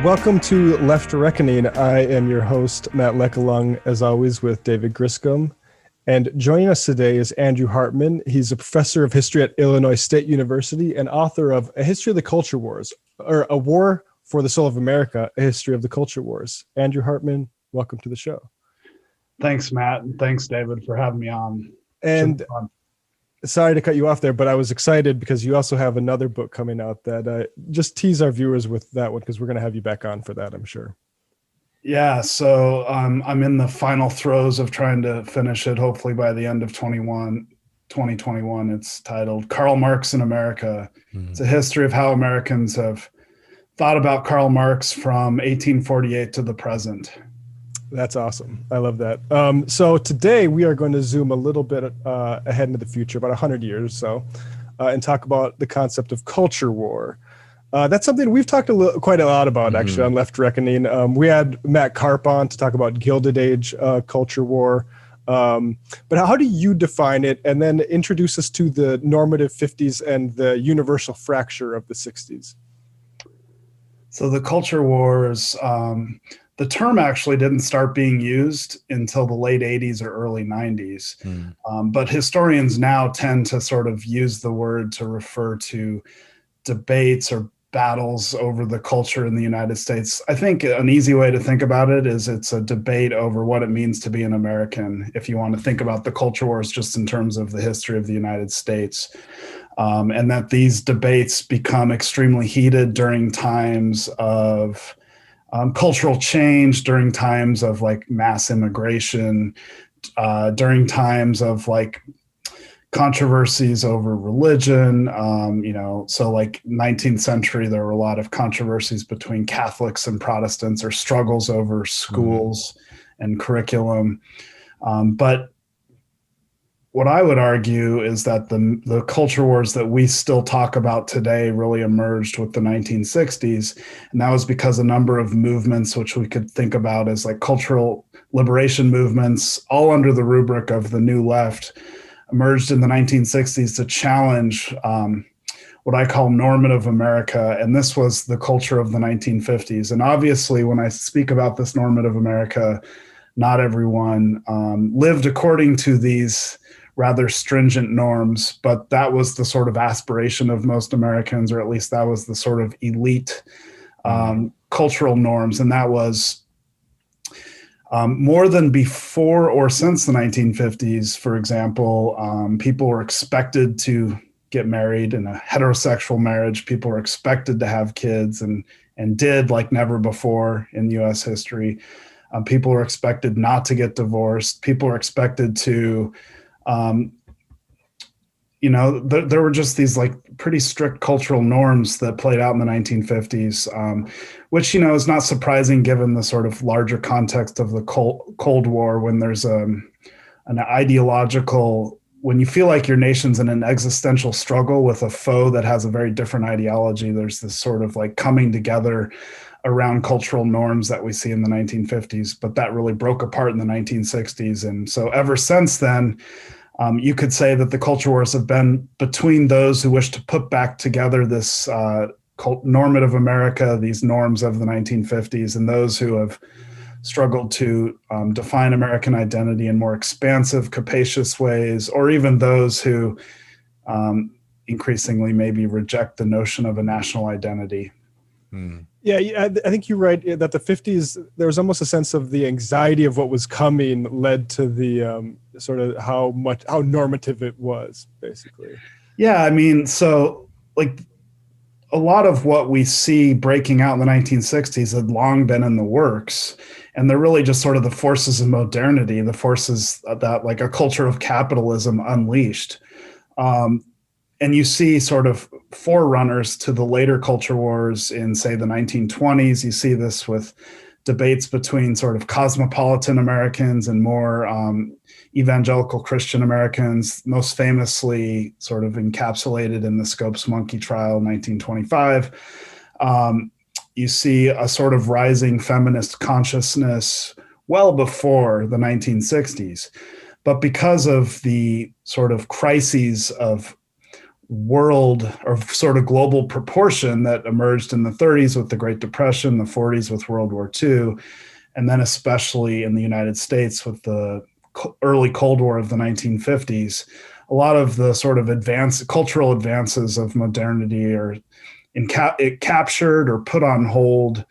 Welcome to Left Reckoning. I am your host, Matt Leckalung, as always, with David Griscom. And joining us today is Andrew Hartman. He's a professor of history at Illinois State University and author of A History of the Culture Wars, or A War for the Soul of America, A History of the Culture Wars. Andrew Hartman, welcome to the show. Thanks, Matt. And thanks, David, for having me on. And sorry to cut you off there, but I was excited because you also have another book coming out that just tease our viewers with that one, because we're going to have you back on for that, I'm sure. Yeah, so I'm in the final throes of trying to finish it, hopefully by the end of 2021. It's titled Karl Marx in America. It's a history of how Americans have thought about Karl Marx from 1848 to the present. That's awesome. I love that. So today we are going to zoom a little bit ahead into the future, about 100 years or so, and talk about the concept of culture war. That's something we've talked quite a lot about, actually, on Left Reckoning. We had Matt Karp on to talk about Gilded Age culture war. But how do you define it, and then introduce us to the normative 50s and the universal fracture of the 60s? So the culture wars, the term actually didn't start being used until the late 80s or early 90s. But historians now tend to sort of use the word to refer to debates or battles over the culture in the United States. I think an easy way to think about it is it's a debate over what it means to be an American, if you want to think about the culture wars just in terms of the history of the United States. And that these debates become extremely heated during times of cultural change, during times of like mass immigration, during times of like controversies over religion. So like 19th century, there were a lot of controversies between Catholics and Protestants, or struggles over schools and curriculum. But what I would argue is that the culture wars that we still talk about today really emerged with the 1960s. And that was because a number of movements, which we could think about as like cultural liberation movements, all under the rubric of the New Left, emerged in the 1960s to challenge what I call normative America. And this was the culture of the 1950s. And obviously, when I speak about this normative America, not everyone lived according to these rather stringent norms, but that was the sort of aspiration of most Americans, or at least that was the sort of elite cultural norms. And that was more than before or since the 1950s. For example, people were expected to get married in a heterosexual marriage. People were expected to have kids and did like never before in US history. People were expected not to get divorced. People were expected to there were just these like pretty strict cultural norms that played out in the 1950s, which, is not surprising given the sort of larger context of the Cold War, when there's an ideological, when you feel like your nation's in an existential struggle with a foe that has a very different ideology. There's this sort of like coming together around cultural norms that we see in the 1950s, but that really broke apart in the 1960s. And so ever since then, you could say that the culture wars have been between those who wish to put back together this normative America, these norms of the 1950s, and those who have struggled to define American identity in more expansive, capacious ways, or even those who increasingly maybe reject the notion of a national identity. Yeah, I think you're right that the 50s, there was almost a sense of the anxiety of what was coming led to the sort of how normative it was, basically. Yeah, I mean, so like a lot of what we see breaking out in the 1960s had long been in the works, and they're really just sort of the forces of modernity, the forces that like a culture of capitalism unleashed. And you see sort of forerunners to the later culture wars in, say, the 1920s. You see this with debates between sort of cosmopolitan Americans and more evangelical Christian Americans, most famously sort of encapsulated in the Scopes Monkey trial in 1925. You see a sort of rising feminist consciousness well before the 1960s. But because of the sort of crises of world or sort of global proportion that emerged in the 30s with the Great Depression, the 40s with World War II, and then especially in the United States with the early Cold War of the 1950s. A lot of the sort of cultural advances of modernity are captured or put on hold.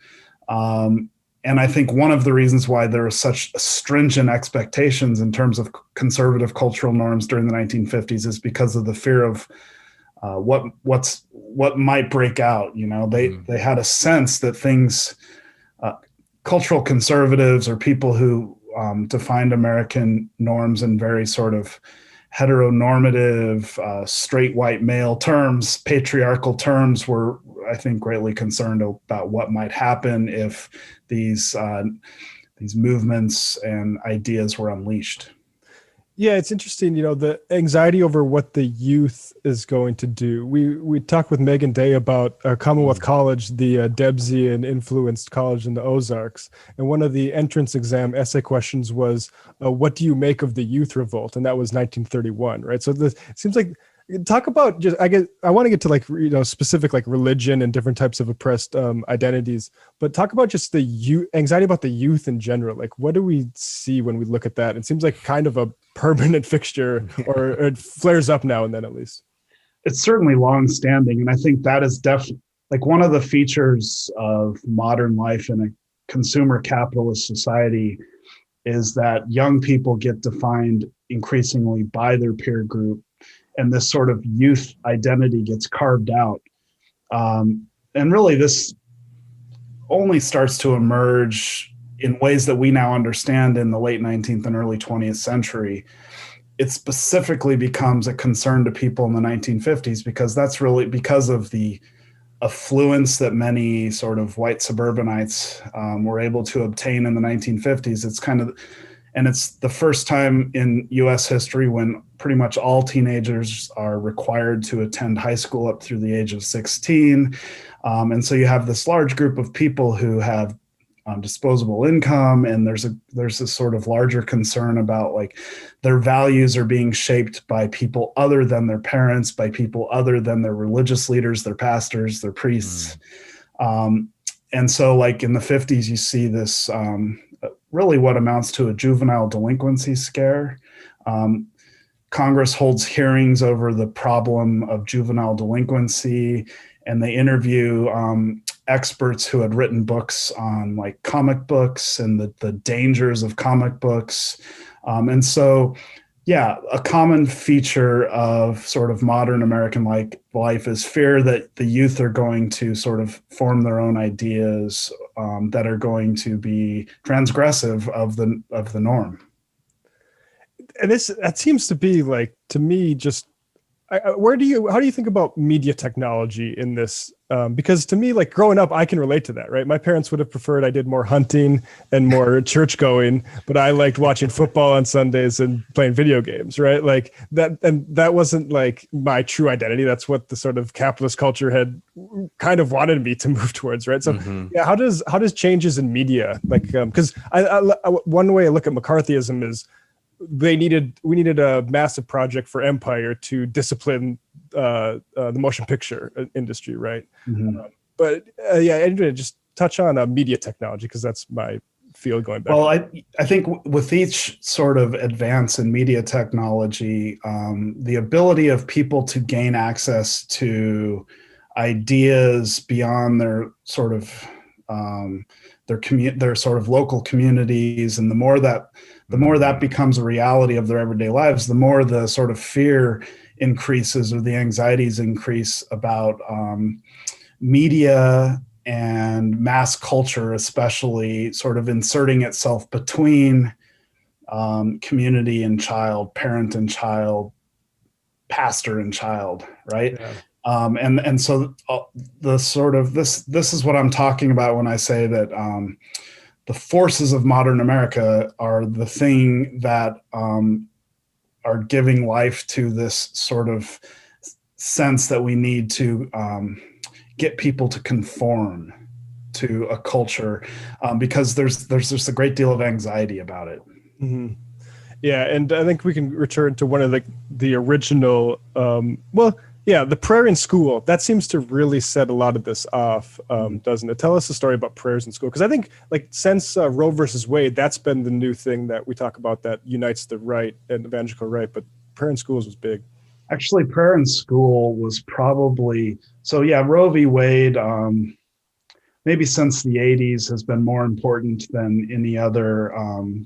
And I think one of the reasons why there are such stringent expectations in terms of conservative cultural norms during the 1950s is because of the fear of what might break out. They had a sense that things, cultural conservatives or people who defined American norms in very sort of heteronormative, straight white male terms, patriarchal terms, were, I think, greatly concerned about what might happen if these movements and ideas were unleashed. Yeah, it's interesting, the anxiety over what the youth is going to do. We talked with Megan Day about Commonwealth College, the Debsian influenced college in the Ozarks. And one of the entrance exam essay questions was, what do you make of the Youth Revolt? And that was 1931, right? So it seems like, talk about just, I want to get to specific like religion and different types of oppressed identities, but talk about just the anxiety about the youth in general. Like, what do we see when we look at that? It seems like kind of a permanent fixture, or it flares up now and then at least. It's certainly long-standing, and I think that is definitely like one of the features of modern life in a consumer capitalist society is that young people get defined increasingly by their peer group, and this sort of youth identity gets carved out. And really, this only starts to emerge in ways that we now understand in the late 19th and early 20th century. It specifically becomes a concern to people in the 1950s because that's really because of the affluence that many sort of white suburbanites were able to obtain in the 1950s. It's the first time in US history when pretty much all teenagers are required to attend high school up through the age of 16. And so you have this large group of people who have disposable income, and there's this sort of larger concern about like their values are being shaped by people other than their parents, by people other than their religious leaders, their pastors, their priests. And so like in the 50s, you see this really what amounts to a juvenile delinquency scare. Congress holds hearings over the problem of juvenile delinquency, and they interview experts who had written books on like comic books and the dangers of comic books. And so, yeah, a common feature of sort of modern American life is fear that the youth are going to sort of form their own ideas that are going to be transgressive of the norm. And that seems to be like, to me, just how do you think about media technology in this? Because to me, like growing up, I can relate to that, right? My parents would have preferred I did more hunting and more church going, but I liked watching football on Sundays and playing video games, right? Like that, and that wasn't like my true identity. That's what the sort of capitalist culture had kind of wanted me to move towards, right? So yeah, how does changes in media, like, because one way I look at McCarthyism is we needed a massive project for Empire to discipline the motion picture industry, right? But Andrew, just touch on media technology, because that's my field going back. Well, I think with each sort of advance in media technology, the ability of people to gain access to ideas beyond their sort of their sort of local communities, and the more that becomes a reality of their everyday lives, the more the sort of fear increases or the anxieties increase about media and mass culture, especially sort of inserting itself between community and child, parent and child, pastor and child, right? Yeah. And so the sort of this is what I'm talking about when I say that the forces of modern America are the thing that are giving life to this sort of sense that we need to get people to conform to a culture, because there's just a great deal of anxiety about it. Yeah, and I think we can return to one of the original. Well, Yeah, the prayer in school, that seems to really set a lot of this off, doesn't it? Tell us a story about prayers in school, because I think like since Roe versus Wade, that's been the new thing that we talk about that unites the right and evangelical right, but prayer in schools was big. Actually, prayer in school was probably, so yeah, Roe v. Wade, maybe since the 80s has been more important than any other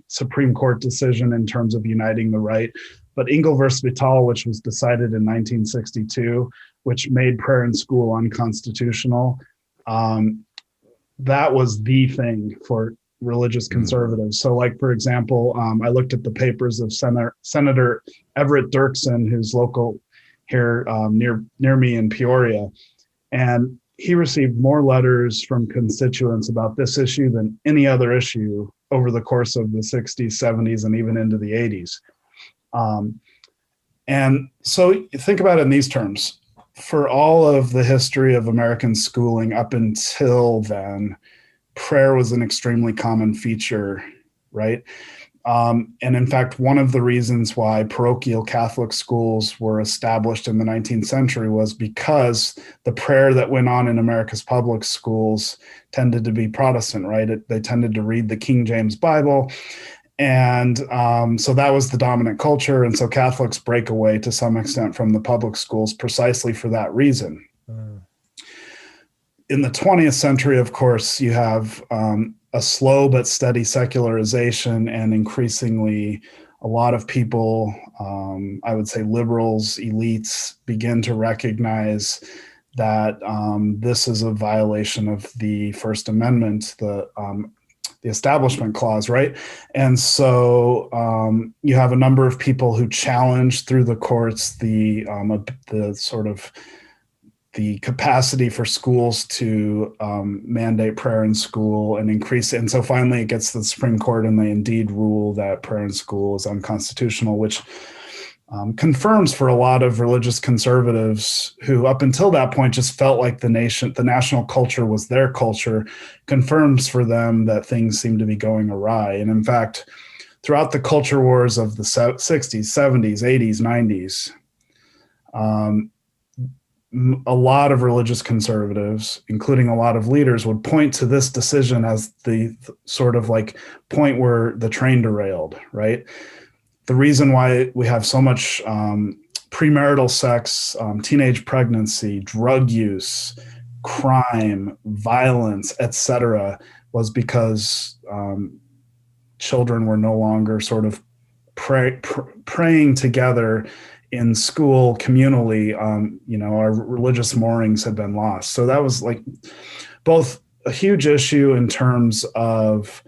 Supreme Court decision in terms of uniting the right. But Engel versus Vital, which was decided in 1962, which made prayer in school unconstitutional, that was the thing for religious conservatives. So like, for example, I looked at the papers of Senator Everett Dirksen, who's local here near me in Peoria. And he received more letters from constituents about this issue than any other issue over the course of the 60s, 70s, and even into the 80s. And so think about it in these terms. For all of the history of American schooling up until then, prayer was an extremely common feature, right? And in fact, one of the reasons why parochial Catholic schools were established in the 19th century was because the prayer that went on in America's public schools tended to be Protestant, right? They tended to read the King James Bible. And so that was the dominant culture. And so Catholics break away to some extent from the public schools precisely for that reason. In the 20th century, of course, you have a slow but steady secularization, and increasingly a lot of people, I would say liberals, elites, begin to recognize that this is a violation of the First Amendment, the Establishment Clause, right? And so you have a number of people who challenge through the courts the sort of the capacity for schools to mandate prayer in school and increase it. And so finally it gets to the Supreme Court, and they indeed rule that prayer in school is unconstitutional, which confirms for a lot of religious conservatives who up until that point just felt like the national culture was their culture, confirms for them that things seem to be going awry. And in fact, throughout the culture wars of the 60s, 70s, 80s, 90s, a lot of religious conservatives, including a lot of leaders, would point to this decision as the sort of like point where the train derailed, right? The reason why we have so much premarital sex, teenage pregnancy, drug use, crime, violence, etc., was because children were no longer sort of praying together in school communally. Our religious moorings had been lost. So that was like both a huge issue in terms of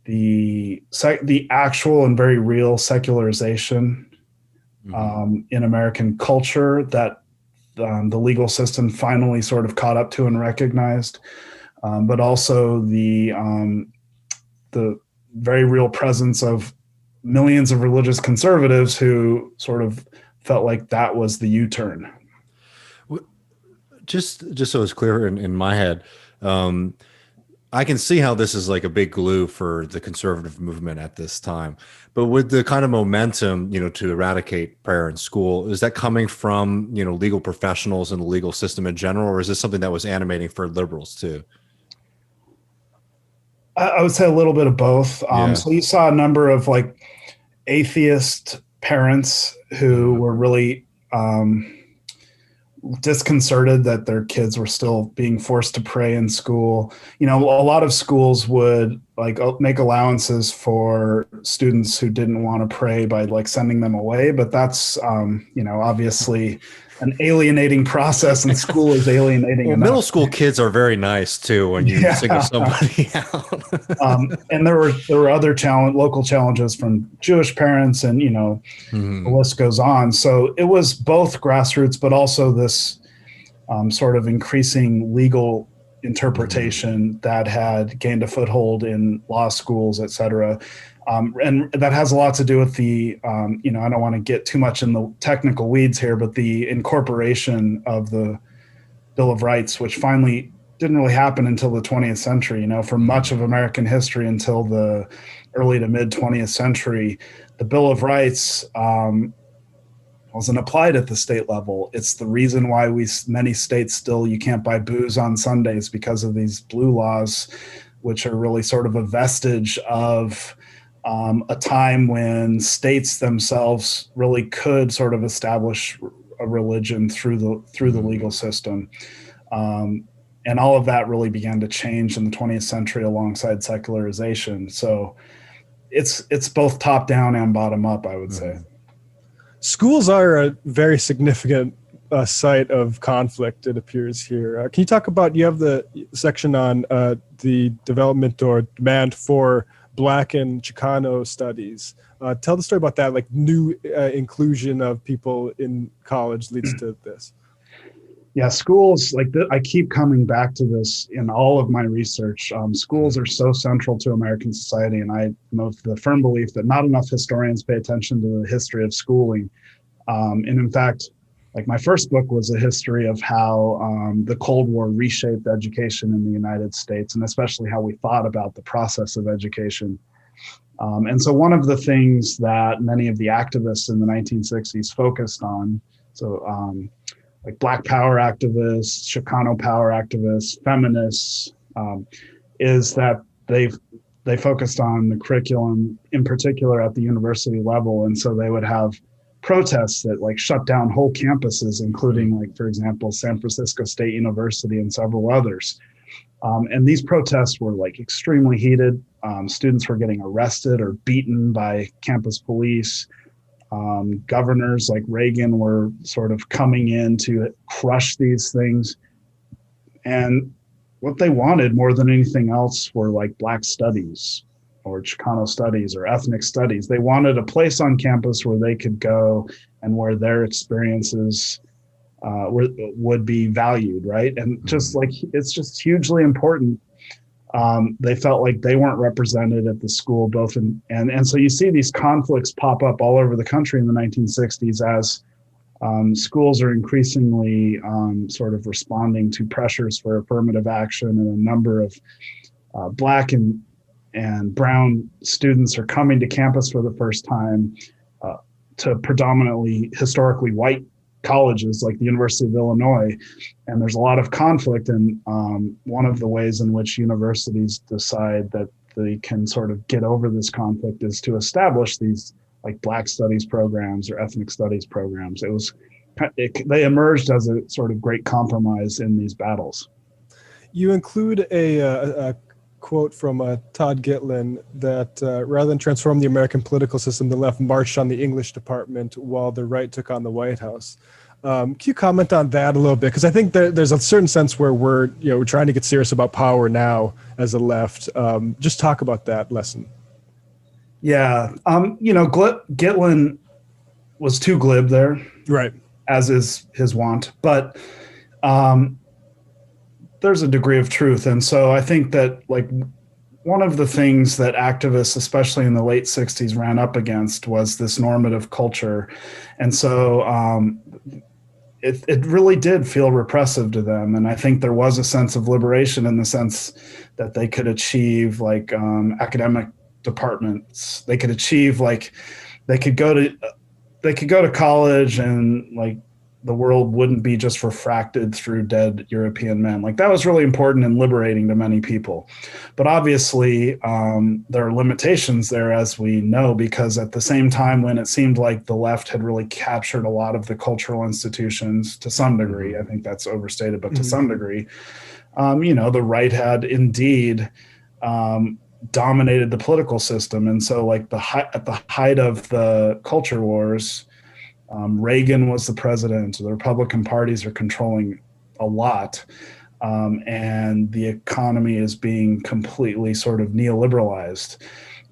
the actual and very real secularization in American culture that the legal system finally sort of caught up to and recognized, but also the very real presence of millions of religious conservatives who sort of felt like that was the U-turn. Just so it's clear in my head, I can see how this is like a big glue for the conservative movement at this time. But with the kind of momentum, to eradicate prayer in school, is that coming from, legal professionals and the legal system in general, or is this something that was animating for liberals too? I would say a little bit of both. Yeah. So you saw a number of like atheist parents who were really disconcerted that their kids were still being forced to pray in school. A lot of schools would like make allowances for students who didn't want to pray by like sending them away, but that's obviously an alienating process, and school is alienating. Well, middle school kids are very nice too when you single somebody out. And there were other local challenges from Jewish parents, and the list goes on. So it was both grassroots, but also this sort of increasing legal interpretation that had gained a foothold in law schools, et cetera. And that has a lot to do with the, I don't want to get too much in the technical weeds here, but the incorporation of the Bill of Rights, which finally didn't really happen until the 20th century. For much of American history until the early to mid 20th century, the Bill of Rights wasn't applied at the state level. It's the reason why many states still, you can't buy booze on Sundays because of these blue laws, which are really sort of a vestige of a time when states themselves really could sort of establish a religion through the legal system. And all of that really began to change in the 20th century alongside secularization. So it's both top down and bottom up, I would say. Schools are a very significant site of conflict, it appears here. Can you talk about, you have the section on the development or demand for Black and Chicano studies. Tell the story about that, like new inclusion of people in college leads to this. Yeah, schools, I keep coming back to this in all of my research. Schools are so central to American society, and I am of the firm belief that not enough historians pay attention to the history of schooling. And in fact, like my first book was a history of how the Cold War reshaped education in the United States, and especially how we thought about the process of education. And so one of the things that many of the activists in the 1960s focused on, like Black power activists, Chicano power activists, feminists, is that they focused on the curriculum in particular at the university level. And so they would have protests that like shut down whole campuses, including like, for example, San Francisco State University and several others. And these protests were like extremely heated. Students were getting arrested or beaten by campus police. Governors like Reagan were sort of coming in to crush these things. And what they wanted more than anything else were like Black studies or Chicano studies or ethnic studies. They wanted a place on campus where they could go and where their experiences would be valued, right? And just like, it's just hugely important. They felt like they weren't represented at the school, and so you see these conflicts pop up all over the country in the 1960s as schools are increasingly sort of responding to pressures for affirmative action, and a number of Black and brown students are coming to campus for the first time to predominantly historically white colleges like the University of Illinois, and there's a lot of conflict. And one of the ways in which universities decide that they can sort of get over this conflict is to establish these like Black studies programs or ethnic studies programs. They emerged as a sort of great compromise in these battles. You include a quote from Todd Gitlin that rather than transform the American political system, the left marched on the English department while the right took on the White House. Can you comment on that a little bit? Because I think there's a certain sense where we're trying to get serious about power now as a left. Just talk about that lesson. Yeah, Gitlin was too glib there, right, as is his wont. But there's a degree of truth. And so I think that like one of the things that activists, especially in the late 60s, ran up against was this normative culture. And so it really did feel repressive to them. And I think there was a sense of liberation in the sense that they could achieve like academic departments. They could achieve like, they could go to college and like, the world wouldn't be just refracted through dead European men. Like that was really important and liberating to many people. But obviously there are limitations there, as we know, because at the same time when it seemed like the left had really captured a lot of the cultural institutions to some degree, I think that's overstated, but to some degree, the right had indeed dominated the political system. And so like at the height of the culture wars, Reagan was the president. The Republican parties are controlling a lot, and the economy is being completely sort of neoliberalized.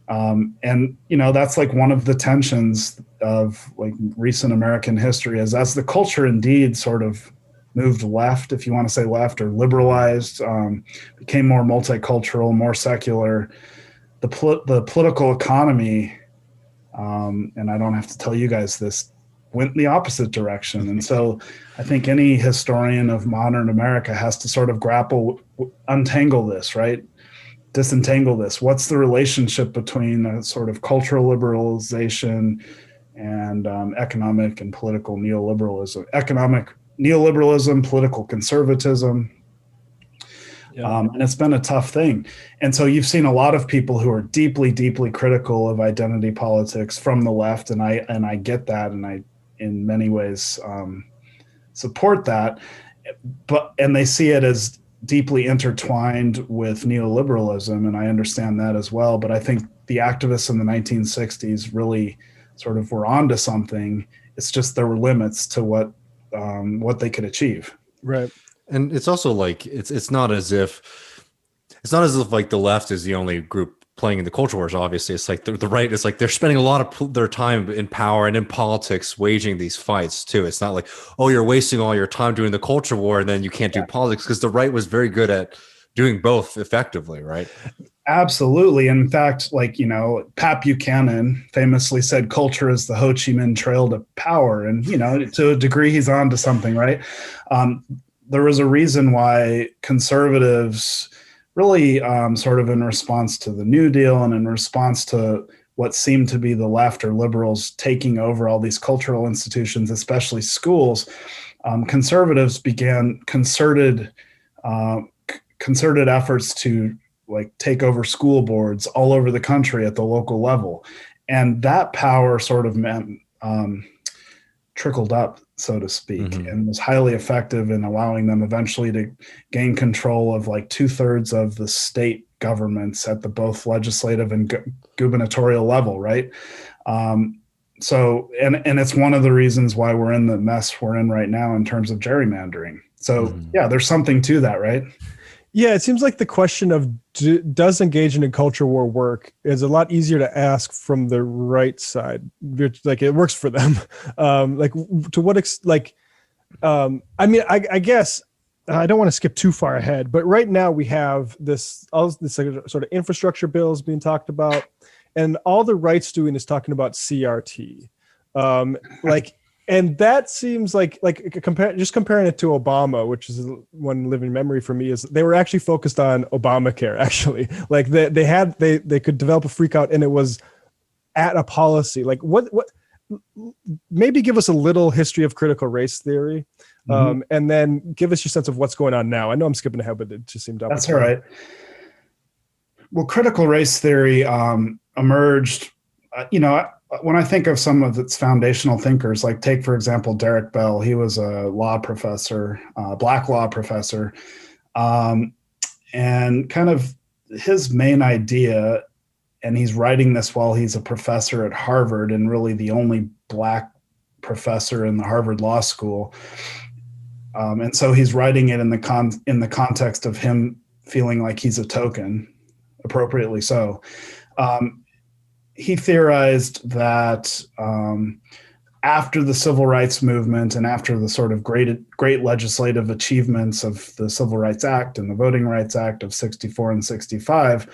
And that's like one of the tensions of like recent American history is as the culture indeed sort of moved left, if you want to say left, or liberalized, became more multicultural, more secular. The political economy, and I don't have to tell you guys this, went in the opposite direction. And so I think any historian of modern America has to sort of untangle this, right? Disentangle this. What's the relationship between a sort of cultural liberalization and economic and political neoliberalism, economic neoliberalism, political conservatism. And it's been a tough thing. And so you've seen a lot of people who are deeply, deeply critical of identity politics from the left. And I get that. And I, in many ways, support that, and they see it as deeply intertwined with neoliberalism. And I understand that as well. But I think the activists in the 1960s really sort of were onto something. It's just there were limits to what they could achieve. Right. And it's also like it's not as if like the left is the only group playing in the culture wars. Obviously, it's like the right is like they're spending a lot of their time in power and in politics waging these fights too. It's not like, oh, you're wasting all your time doing the culture war and then you can't do politics, because the right was very good at doing both effectively, right? Absolutely. In fact, like, Pat Buchanan famously said, culture is the Ho Chi Minh Trail to power. And, to a degree, he's on to something, right? There was a reason why conservatives really sort of in response to the New Deal and in response to what seemed to be the left or liberals taking over all these cultural institutions, especially schools, conservatives began concerted efforts to like take over school boards all over the country at the local level. And that power sort of meant trickled up, so to speak, and was highly effective in allowing them eventually to gain control of like 2/3 of the state governments at the both legislative and gubernatorial level, right? So it's one of the reasons why we're in the mess we're in right now in terms of gerrymandering. So yeah, there's something to that, right? Yeah, it seems like the question of does engaging in culture war work is a lot easier to ask from the right side. Like it works for them. Like to what I mean, I guess I don't want to skip too far ahead, but right now we have this sort of infrastructure bills being talked about, and all the right's doing is talking about CRT. And that seems like comparing it to Obama, which is one living memory for me, is they were actually focused on Obamacare. Actually, like they could develop a freak out, and it was at a policy. Like what maybe give us a little history of critical race theory, and then give us your sense of what's going on now. I know I'm skipping ahead, but it just seemed that's all right. Well, critical race theory emerged. When I think of some of its foundational thinkers, like take, for example, Derek Bell, he was a law professor, black law professor. And kind of his main idea, and he's writing this while he's a professor at Harvard and really the only black professor in the Harvard Law School. And so he's writing it in the context of him feeling like he's a token, appropriately so. He theorized that after the civil rights movement and after the sort of great legislative achievements of the Civil Rights Act and the Voting Rights Act of 64 and 65,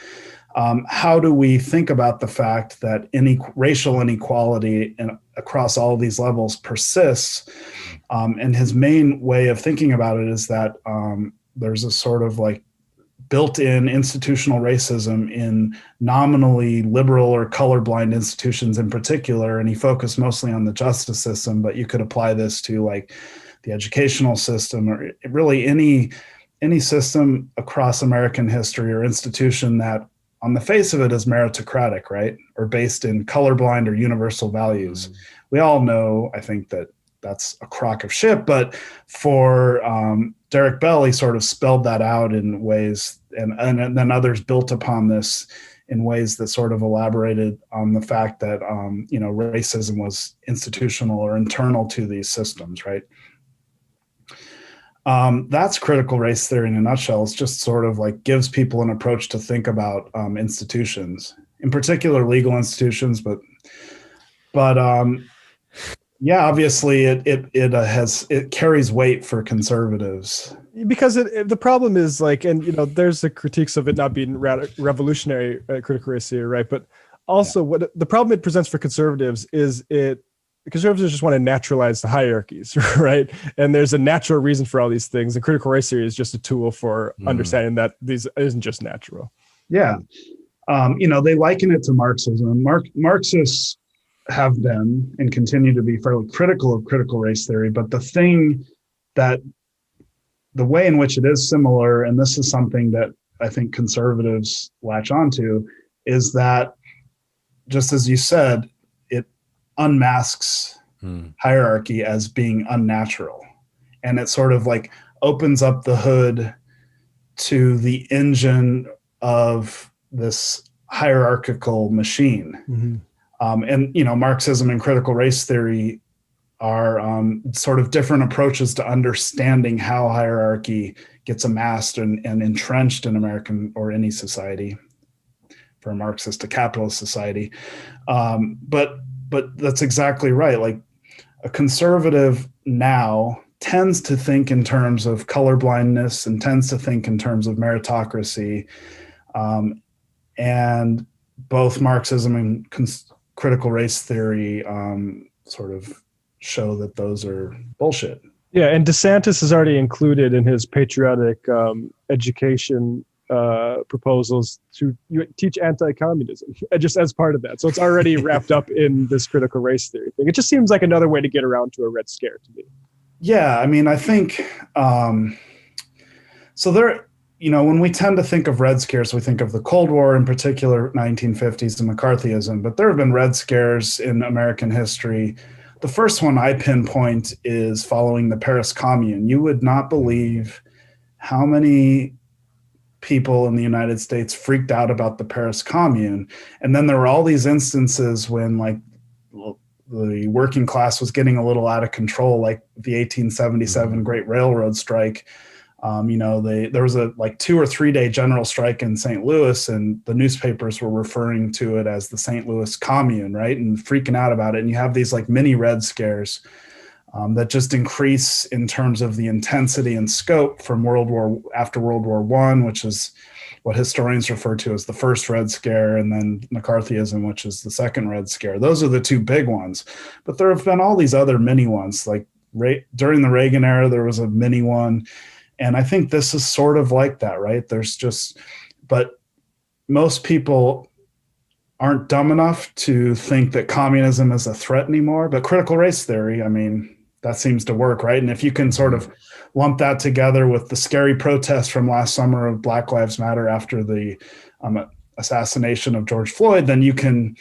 how do we think about the fact that racial inequality across all these levels persists? And his main way of thinking about it is that there's a sort of like built-in institutional racism in nominally liberal or colorblind institutions in particular. And he focused mostly on the justice system, but you could apply this to like the educational system or really any system across American history or institution that on the face of it is meritocratic, right? Or based in colorblind or universal values. We all know, I think, that that's a crock of shit, but for Derek Bell, he sort of spelled that out in ways, and then others built upon this in ways that sort of elaborated on the fact that racism was institutional or internal to these systems, right? That's critical race theory in a nutshell. It's just sort of like gives people an approach to think about institutions, in particular legal institutions, but yeah, obviously it carries weight for conservatives because the problem is like, and there's the critiques of it not being revolutionary critical race theory, right? But also what the problem it presents for conservatives is conservatives just want to naturalize the hierarchies, right? And there's a natural reason for all these things, and critical race theory is just a tool for understanding that these isn't just natural. Yeah, they liken it to Marxism. Marxists have been and continue to be fairly critical of critical race theory. But the way in which it is similar, and this is something that I think conservatives latch onto, is that, just as you said, it unmasks hierarchy as being unnatural. And it sort of like opens up the hood to the engine of this hierarchical machine. And, Marxism and critical race theory are sort of different approaches to understanding how hierarchy gets amassed and entrenched in American or any society, for a Marxist to capitalist society. But that's exactly right. Like, a conservative now tends to think in terms of colorblindness and tends to think in terms of meritocracy. And both Marxism and critical race theory sort of show that those are bullshit. Yeah, and DeSantis is already included in his patriotic education proposals to teach anti-communism, just as part of that. So it's already wrapped up in this critical race theory thing. It just seems like another way to get around to a Red Scare to me. Yeah, I mean, I think so. There, when we tend to think of Red Scares, we think of the Cold War, in particular, 1950s and McCarthyism. But there have been Red Scares in American history. The first one I pinpoint is following the Paris Commune. You would not believe how many people in the United States freaked out about the Paris Commune. And then there were all these instances when, like, the working class was getting a little out of control, like the 1877 Great Railroad Strike. There was a 2 or 3 day general strike in St. Louis, and the newspapers were referring to it as the St. Louis Commune, right? And freaking out about it. And you have these like mini Red Scares that just increase in terms of the intensity and scope from after World War I, which is what historians refer to as the first Red Scare, and then McCarthyism, which is the second Red Scare. Those are the two big ones. But there have been all these other mini ones. Like during the Reagan era, there was a mini one. And I think this is sort of like that, right? But most people aren't dumb enough to think that communism is a threat anymore. But critical race theory, I mean, that seems to work, right? And if you can sort of lump that together with the scary protest from last summer of Black Lives Matter after the assassination of George Floyd, then you can,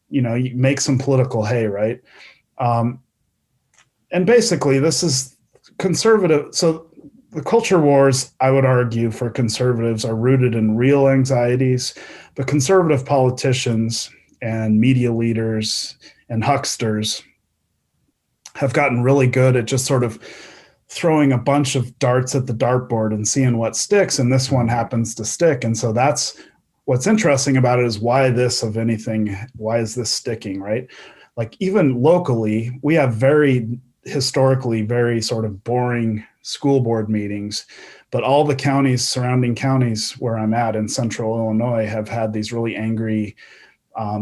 you make some political hay, right? And basically, this is conservative. So the culture wars, I would argue, for conservatives are rooted in real anxieties, but conservative politicians and media leaders and hucksters have gotten really good at just sort of throwing a bunch of darts at the dartboard and seeing what sticks, and this one happens to stick. And so that's what's interesting about it, is why is this sticking, right? Like, even locally, we have historically very sort of boring school board meetings, but all the surrounding counties where I'm at in central Illinois have had these really angry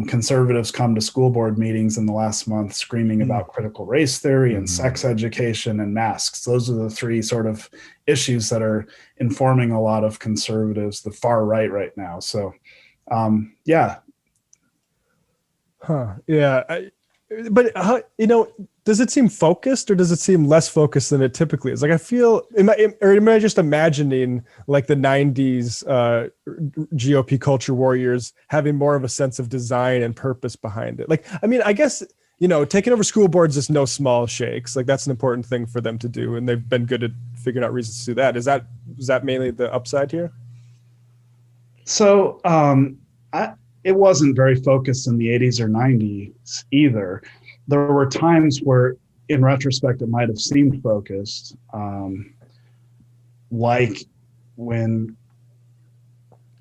conservatives come to school board meetings in the last month screaming about critical race theory and sex education and masks. Those are the three sort of issues that are informing a lot of conservatives, the far right now. So, yeah. Yeah. But does it seem focused, or does it seem less focused than it typically is? Like, I feel, am I just imagining like the 90s GOP culture warriors having more of a sense of design and purpose behind it? Like, I mean, I guess, taking over school boards is no small shakes. Like, that's an important thing for them to do, and they've been good at figuring out reasons to do that. Is that mainly the upside here? So, it wasn't very focused in the 80s or 90s either. There were times where, in retrospect, it might have seemed focused, like when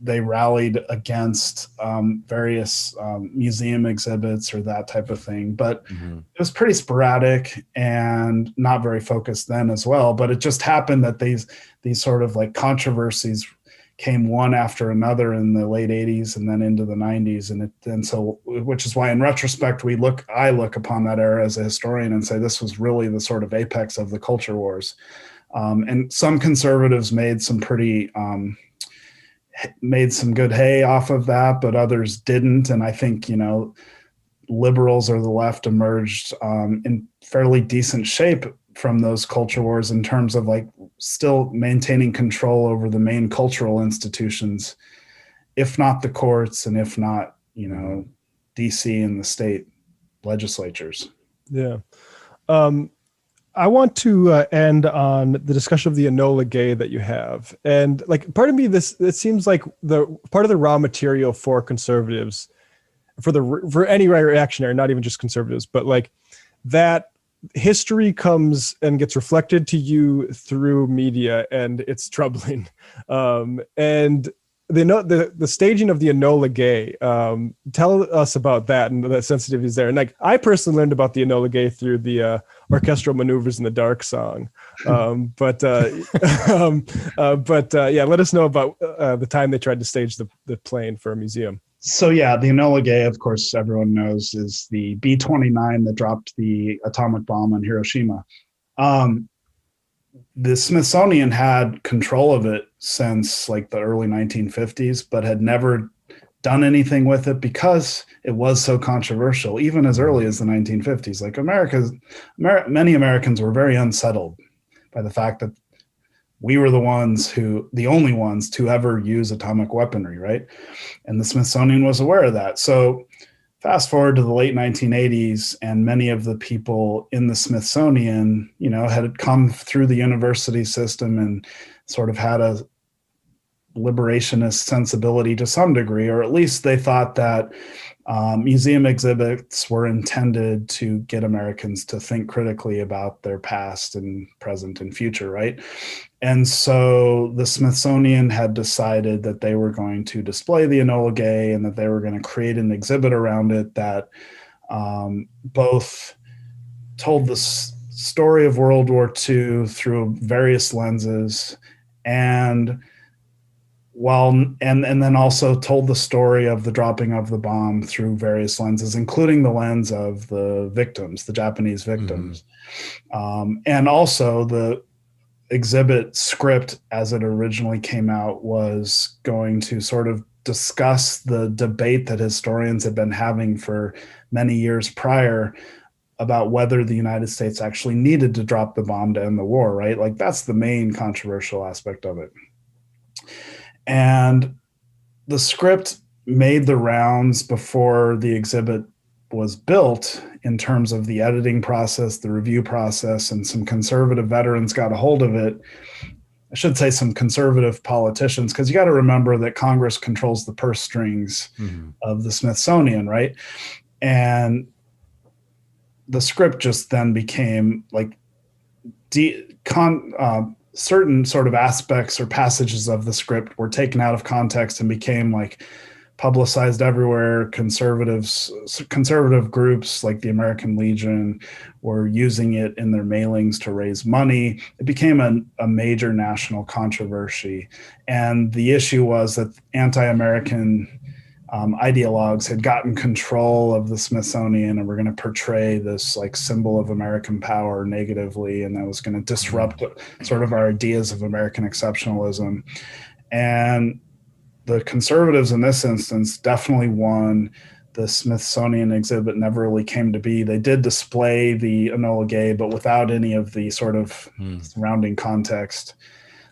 they rallied against various museum exhibits or that type of thing. But it was pretty sporadic and not very focused then as well. But it just happened that these sort of like controversies came one after another in the late 80s and then into the 90s. And so, which is why in retrospect, I look upon that era as a historian and say this was really the sort of apex of the culture wars. And some conservatives made some good hay off of that, but others didn't. And I think, liberals or the left emerged in fairly decent shape from those culture wars in terms of like still maintaining control over the main cultural institutions, if not the courts and if not, DC and the state legislatures. Yeah. I want to end on the discussion of the Enola Gay that you have. And like part of me, it seems like the part of the raw material for conservatives, for any reactionary, not even just conservatives, but like that history comes and gets reflected to you through media, and it's troubling. And the staging of the Enola Gay, tell us about that and the sensitivities there. And like I personally learned about the Enola Gay through the orchestral maneuvers in the dark song. But yeah, let us know about the time they tried to stage the plane for a museum. So yeah, the Enola Gay, of course, everyone knows, is the B-29 that dropped the atomic bomb on Hiroshima. The Smithsonian had control of it since like the early 1950s, but had never done anything with it because it was so controversial, even as early as the 1950s. Like many Americans were very unsettled by the fact that we were the only ones to ever use atomic weaponry, right? And the Smithsonian was aware of that. So fast forward to the late 1980s, and many of the people in the Smithsonian, had come through the university system and sort of had a liberationist sensibility to some degree, or at least they thought that museum exhibits were intended to get Americans to think critically about their past and present and future, right? And so the Smithsonian had decided that they were going to display the Enola Gay and that they were going to create an exhibit around it that both told the story of World War II through various lenses, and then also told the story of the dropping of the bomb through various lenses, including the lens of the victims, the Japanese victims. And also the exhibit script, as it originally came out, was going to sort of discuss the debate that historians had been having for many years prior about whether the United States actually needed to drop the bomb to end the war, right? Like that's the main controversial aspect of it. And the script made the rounds before the exhibit was built in terms of the editing process, the review process, and some conservative veterans got a hold of it. I should say some conservative politicians, because you got to remember that Congress controls the purse strings of the Smithsonian, right? And the script just then became like certain sort of aspects or passages of the script were taken out of context and became like publicized everywhere. Conservative groups like the American Legion were using it in their mailings to raise money. It became a major national controversy. And the issue was that anti-American ideologues had gotten control of the Smithsonian and were going to portray this like symbol of American power negatively, and that was going to disrupt sort of our ideas of American exceptionalism. And the conservatives in this instance definitely won. The Smithsonian exhibit never really came to be. They did display the Enola Gay, but without any of the sort of surrounding context.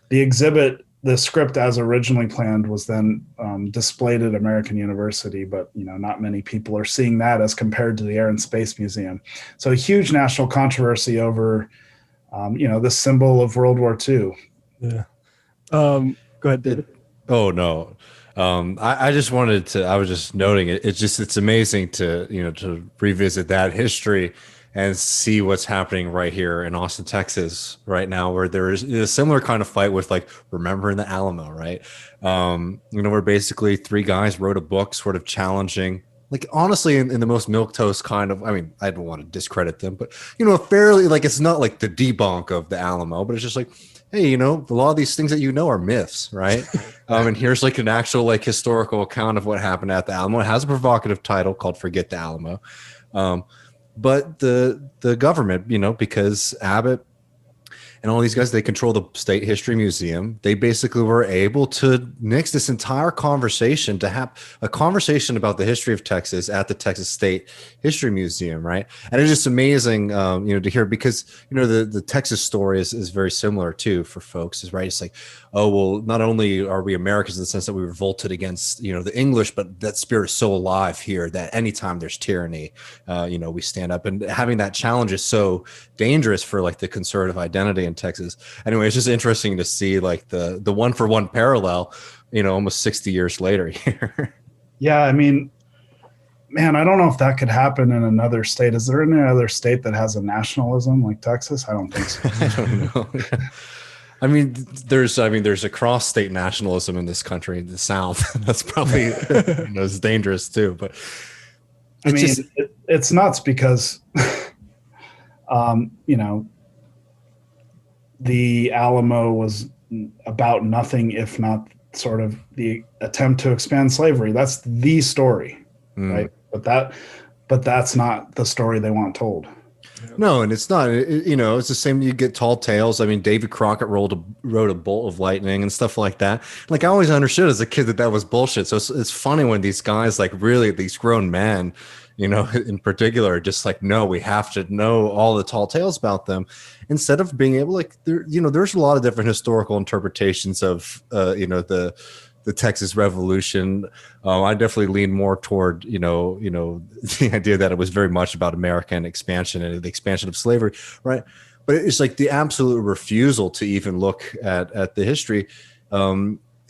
The script as originally planned was then displayed at American University, but not many people are seeing that as compared to the Air and Space Museum. So a huge national controversy over, this symbol of World War II. Yeah. Go ahead, David. Oh no. I just wanted to, I was just noting it. It's amazing to revisit that history and see what's happening right here in Austin, Texas right now, where there is a similar kind of fight with like remembering the Alamo, right? Where basically three guys wrote a book sort of challenging, like honestly in the most milquetoast kind of, I don't want to discredit them, but fairly, like it's not like the debunk of the Alamo, but it's just like, hey, a lot of these things that are myths, right? And here's like an actual like historical account of what happened at the Alamo. It has a provocative title called Forget the Alamo. But the government, because Abbott And all these guys, they control the State History Museum. They basically were able to nix this entire conversation, to have a conversation about the history of Texas at the Texas State History Museum, right? And it's just amazing, to hear, because, the Texas story is very similar too for folks, is right. It's like, oh, well, not only are we Americans in the sense that we revolted against, the English, but that spirit is so alive here that anytime there's tyranny, we stand up, and having that challenge is so dangerous for like the conservative identity in Texas. Anyway, it's just interesting to see like the one for one parallel, almost 60 years later here. Yeah, I mean, man, I don't know if that could happen in another state. Is there any other state that has a nationalism like Texas? I don't think so. I don't know. I mean, there's a cross state nationalism in this country, in the South. That's probably it's dangerous too. But it's nuts because the Alamo was about nothing if not sort of the attempt to expand slavery. That's the story, right? But that's not the story they want told. No, and it's not. It's the same. You get tall tales. I mean, David Crockett wrote a bolt of lightning and stuff like that. Like, I always understood as a kid that was bullshit. So it's funny when these guys, like, really, these grown men, in particular, are just like, no, we have to know all the tall tales about them, instead of being able, like, there's a lot of different historical interpretations of the Texas Revolution. I definitely lean more toward, the idea that it was very much about American expansion and the expansion of slavery, right? But it's like the absolute refusal to even look at the history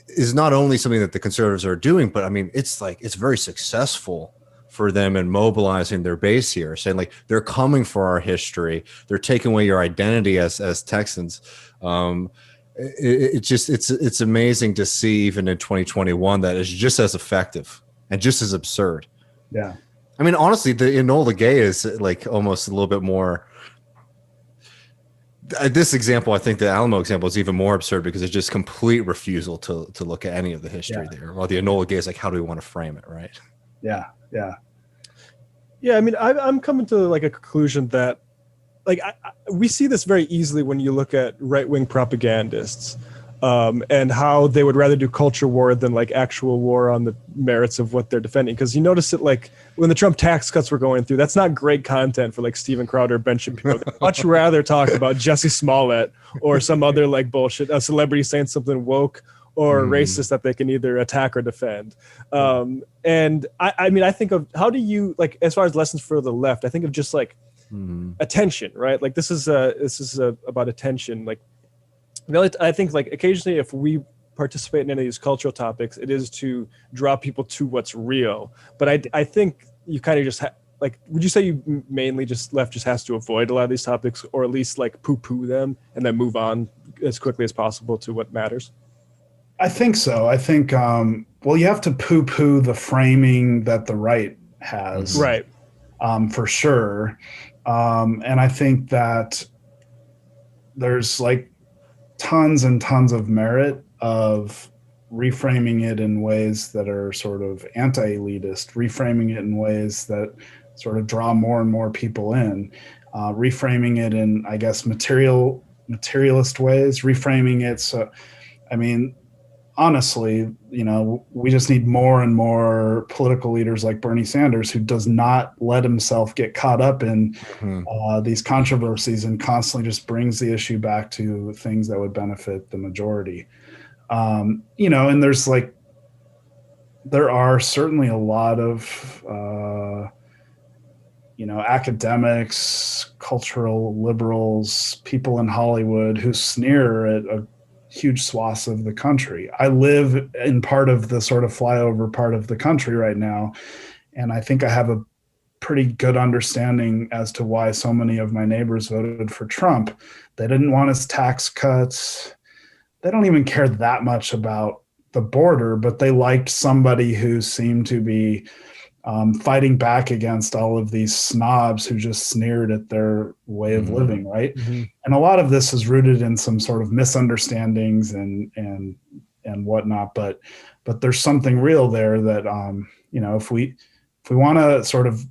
is not only something that the conservatives are doing, but I mean, it's very successful for them in mobilizing their base here, saying like, they're coming for our history. They're taking away your identity as Texans. It's amazing to see, even in 2021, that it's just as effective and just as absurd. Yeah. I mean, honestly, the Enola Gay is like almost a little bit more. This example, I think the Alamo example is even more absurd, because it's just complete refusal to look at any of the history there. While the Enola Gay is like, how do we want to frame it, right? Yeah. I mean, I'm coming to like a conclusion that, like, we see this very easily when you look at right-wing propagandists, and how they would rather do culture war than like actual war on the merits of what they're defending. Because you notice it, like, when the Trump tax cuts were going through, that's not great content for like Steven Crowder, Ben Shapiro. They'd much rather talk about Jesse Smollett or some other like bullshit, a celebrity saying something woke or racist that they can either attack or defend. And I mean, I think of, how do you, like, as far as lessons for the left, I think of just like, attention, right? Like, this is about attention. Like, I think, like, occasionally if we participate in any of these cultural topics, it is to draw people to what's real. But I think you kind of just like, would you say you mainly just left just has to avoid a lot of these topics, or at least like poo-poo them and then move on as quickly as possible to what matters? I think so. I think, well, you have to poo-poo the framing that the right has. Right. For sure. And I think that there's like tons and tons of merit of reframing it in ways that are sort of anti-elitist, reframing it in ways that sort of draw more and more people in, reframing it in, I guess, materialist ways, reframing it. So, I mean, honestly, we just need more and more political leaders like Bernie Sanders, who does not let himself get caught up in these controversies and constantly just brings the issue back to things that would benefit the majority. And there are certainly a lot of, academics, cultural liberals, people in Hollywood who sneer at a huge swaths of the country. I live in part of the sort of flyover part of the country right now, and I think I have a pretty good understanding as to why so many of my neighbors voted for Trump. They didn't want his tax cuts. They don't even care that much about the border, but they liked somebody who seemed to be fighting back against all of these snobs who just sneered at their way of living, right? And a lot of this is rooted in some sort of misunderstandings and whatnot, but there's something real there that if we want to sort of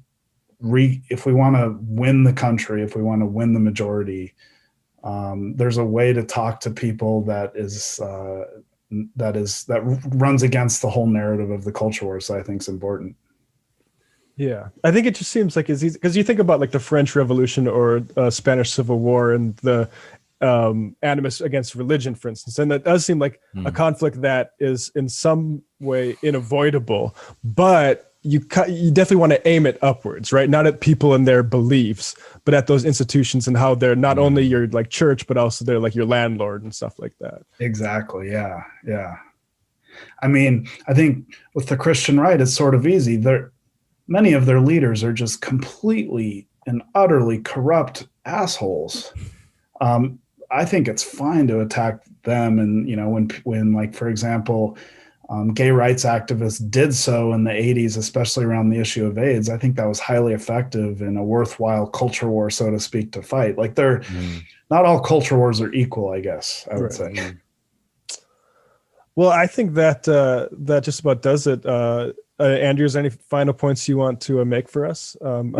if we want to win the country, if we want to win the majority, There's a way to talk to people that runs against the whole narrative of the culture war. So I think is important. Yeah, I think it just seems like it's easy because you think about like the French Revolution or Spanish Civil War and the animus against religion, for instance, and that does seem like a conflict that is in some way unavoidable, but you definitely want to aim it upwards, right? Not at people and their beliefs, but at those institutions and how they're not only your like church, but also they're like your landlord and stuff like that. Exactly. Yeah. Yeah. I mean, I think with the Christian right, it's sort of easy. Many of their leaders are just completely and utterly corrupt assholes. I think it's fine to attack them. And, when like, for example, gay rights activists did so in the 80s, especially around the issue of AIDS, I think that was highly effective and a worthwhile culture war, so to speak, to fight. Like not all culture wars are equal, I guess, I would say. Well, I think that that just about does it. Andrew, is there any final points you want to make for us? But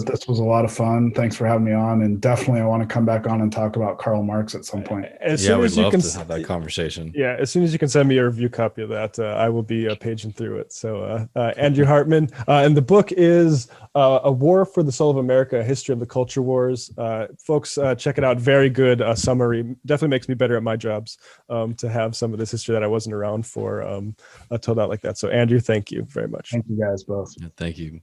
this was a lot of fun. Thanks for having me on. And definitely I want to come back on and talk about Karl Marx at some point. We'd love to have that conversation. Yeah, as soon as you can send me a review copy of that, I will be paging through it. So Andrew Hartman, and the book is A War for the Soul of America, A History of the Culture Wars. Folks, check it out. Very good summary. Definitely makes me better at my jobs to have some of this history that I wasn't around for told out like that. So Andrew, thank you very much. Thank you guys both. Yeah, thank you.